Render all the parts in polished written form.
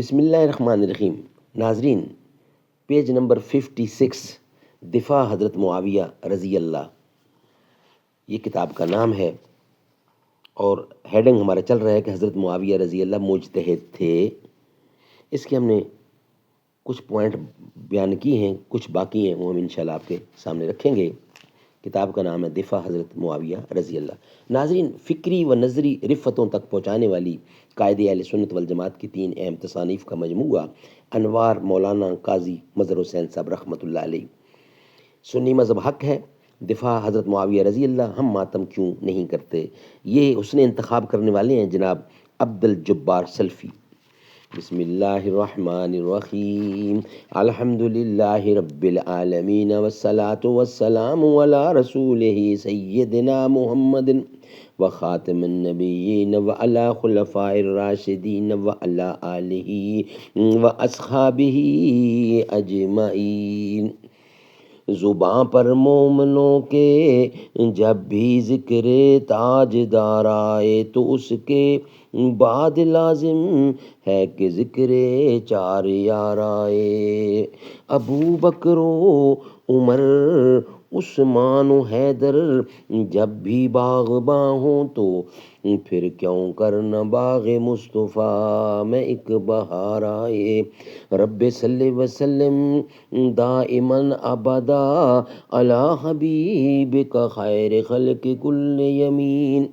بسم اللہ الرحمن الرحیم۔ ناظرین، پیج نمبر 56، دفاع حضرت معاویہ رضی اللہ، یہ کتاب کا نام ہے اور ہیڈنگ ہمارا چل رہا ہے کہ حضرت معاویہ رضی اللہ مجتہد تھے۔ اس کے ہم نے کچھ پوائنٹ بیان کی ہیں، کچھ باقی ہیں، وہ ہم انشاءاللہ آپ کے سامنے رکھیں گے۔ کتاب کا نام ہے دفاع حضرت معاویہ رضی اللہ۔ ناظرین، فکری و نظری رفتوں تک پہنچانے والی قائد اہل سنت والجماعت کی 3 اہم تصانیف کا مجموعہ انوار مولانا قاضی مظہر حسین صاحب رحمۃ اللہ علیہ۔ سنی مذہب حق ہے، دفاع حضرت معاویہ رضی اللہ، ہم ماتم کیوں نہیں کرتے، یہ اس نے انتخاب کرنے والے ہیں جناب عبد الجبار سلفی۔ بسم اللہ الرحمن الرحیم، الحمد للہ رب العالمین والصلاة والسلام علی رسولہ سیدنا محمد وخاتم النبیین وعلی خلفاء الراشدین وعلی آلہ واصحابہ اجمعین۔ زباں پر مومنوں کے جب بھی ذکر تاجدار آئے تو اس کے بعد لازم ہے کہ ذکر 4 یار آئے۔ ابو بکر و عمر عثمان و حیدر جب بھی باغباں ہوں تو پھر کیوں کرنا باغ مصطفیٰ میں ایک بہار آئے۔ رب صلی وسلم دائماً ابدا علی حبیبک خیر خلق کل یمین۔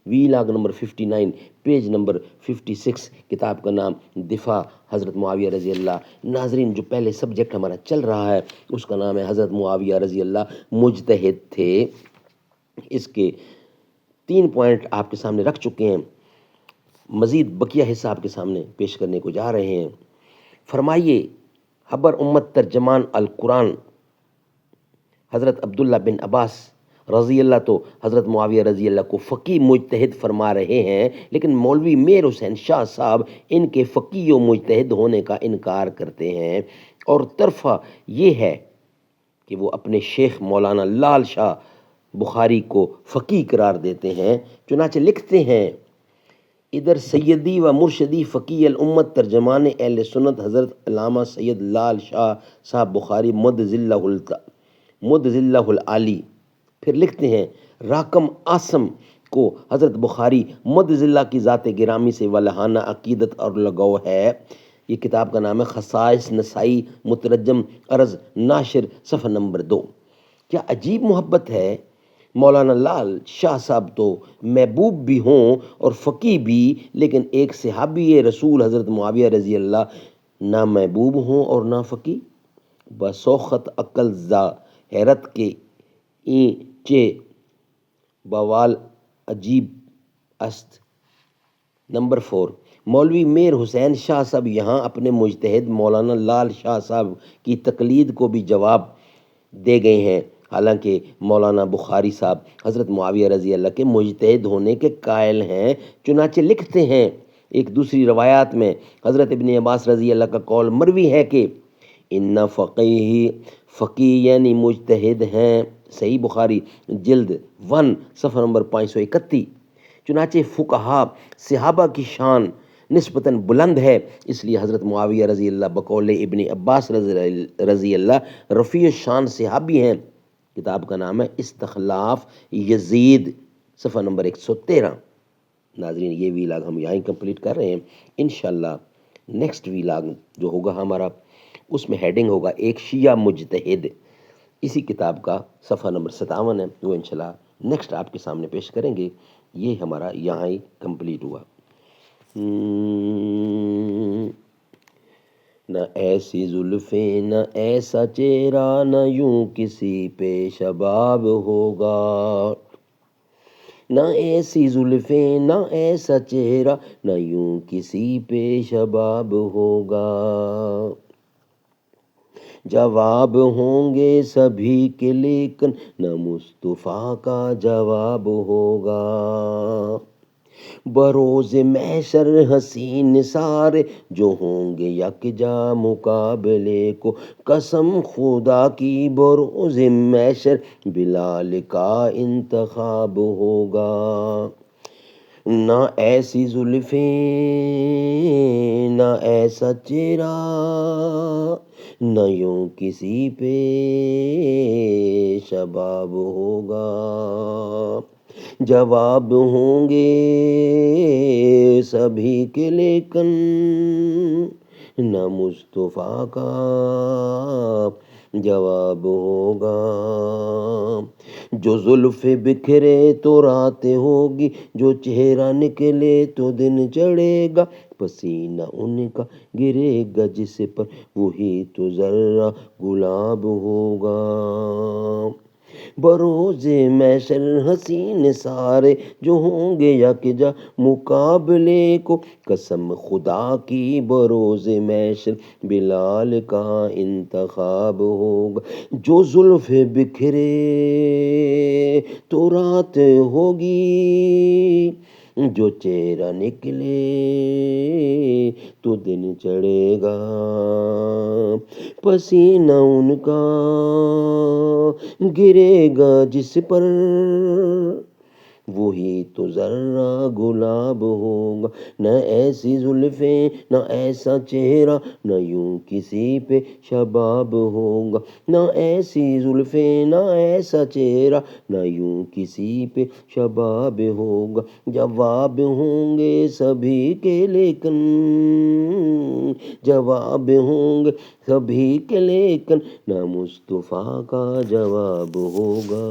ویلاگ نمبر 59، پیج نمبر 56، کتاب کا نام دفاع حضرت معاویہ رضی اللہ۔ ناظرین، جو پہلے سبجیکٹ ہمارا چل رہا ہے اس کا نام ہے حضرت معاویہ رضی اللہ مجتہد تھے۔ اس کے 3 پوائنٹ آپ کے سامنے رکھ چکے ہیں، مزید بقیہ حصہ آپ کے سامنے پیش کرنے کو جا رہے ہیں۔ فرمائیے، حبر امت ترجمان القرآن حضرت عبداللہ بن عباس رضی اللہ تو حضرت معاویہ رضی اللہ کو فقی مجتہد فرما رہے ہیں، لیکن مولوی میر حسین شاہ صاحب ان کے فقی و مجتہد ہونے کا انکار کرتے ہیں، اور طرفہ یہ ہے کہ وہ اپنے شیخ مولانا لال شاہ بخاری کو فقی قرار دیتے ہیں۔ چنانچہ لکھتے ہیں، ادھر سیدی و مرشدی فقی الامت ترجمان اہل سنت حضرت علامہ سید لال شاہ صاحب بخاری مد ذلہ العالی۔ پھر لکھتے ہیں، راکم آسم کو حضرت بخاری مد ذلہ کی ذات گرامی سے ولہانہ عقیدت اور لگو ہے۔ یہ کتاب کا نام ہے خصائص نسائی مترجم عرض ناشر صفحہ نمبر 2۔ کیا عجیب محبت ہے، مولانا لال شاہ صاحب تو محبوب بھی ہوں اور فقی بھی، لیکن ایک صحابی رسول حضرت معاویہ رضی اللہ نہ محبوب ہوں اور نہ فقی۔ بسوخت عقل زا حیرت کے این چے بوال عجیب است۔ نمبر 4، مولوی میر حسین شاہ صاحب یہاں اپنے مجتہد مولانا لال شاہ صاحب کی تقلید کو بھی جواب دے گئے ہیں، حالانکہ مولانا بخاری صاحب حضرت معاویہ رضی اللہ کے مجتہد ہونے کے قائل ہیں۔ چنانچہ لکھتے ہیں، ایک دوسری روایات میں حضرت ابن عباس رضی اللہ کا قول مروی ہے کہ ان فقی یعنی مجتہد ہیں، صحیح بخاری جلد 1 صفحہ نمبر 531۔ چنانچہ فقہا صحابہ کی شان نسبتاً بلند ہے، اس لیے حضرت معاویہ رضی اللہ بقول ابن عباس رضی اللہ رفیع الشان صحابی ہیں۔ کتاب کا نام ہے استخلاف یزید، صفحہ نمبر 113۔ ناظرین، یہ ویلاگ ہم یہاں ہی کمپلیٹ کر رہے ہیں۔ انشاءاللہ نیکسٹ ویلاگ جو ہوگا ہمارا، اس میں ہیڈنگ ہوگا ایک شیعہ مجتہد، اسی کتاب کا صفحہ نمبر 57 ہے، وہ انشاءاللہ نیکسٹ آپ کے سامنے پیش کریں گے۔ یہ ہمارا یہاں ہی کمپلیٹ ہوا۔ نہ ایسی زلفیں نہ ایسا چہرہ نہ یوں کسی پہ شباب ہوگا، نہ ایسی زلفیں نہ ایسا چہرہ نہ یوں کسی پہ شباب ہوگا، جواب ہوں گے سبھی کے لیکن نہ مصطفیٰ کا جواب ہوگا، بروز محشر حسین سارے جو ہوں گے یکجا مقابلے کو، قسم خدا کی بروز محشر بلال کا انتخاب ہوگا، نہ ایسی زلفیں نہ ایسا چہرہ، نہ یوں کسی پہ شباب ہوگا، جواب ہوں گے سبھی کے لیکن نہ مصطفیٰ کا جواب ہوگا۔ جو زلف بکھرے تو رات ہوگی، جو چہرہ نکلے تو دن چڑھے گا، پسینہ ان کا گرے گا جس پر وہی تو ذرہ گلاب ہوگا۔ بروز محشر حسین سارے جو ہوں گے یکجا مقابلے کو، قسم خدا کی بروز محشر بلال کا انتخاب ہوگا۔ جو زلف بکھرے تو رات ہوگی، جو چہرہ نکلے تو دن چڑھے گا، پسینہ ان کا گرے گا جس پر وہی تو ذرہ گلاب ہوگا۔ نہ ایسی زلفیں نہ ایسا چہرہ، نہ یوں کسی پہ شباب ہوگا۔ نہ ایسی زلفیں نہ ایسا چہرہ، نہ یوں کسی پہ شباب ہوگا، جواب ہوں گے سبھی کے لیکن، جواب ہوں گے سبھی کے لیکن نہ مصطفیٰ کا جواب ہوگا۔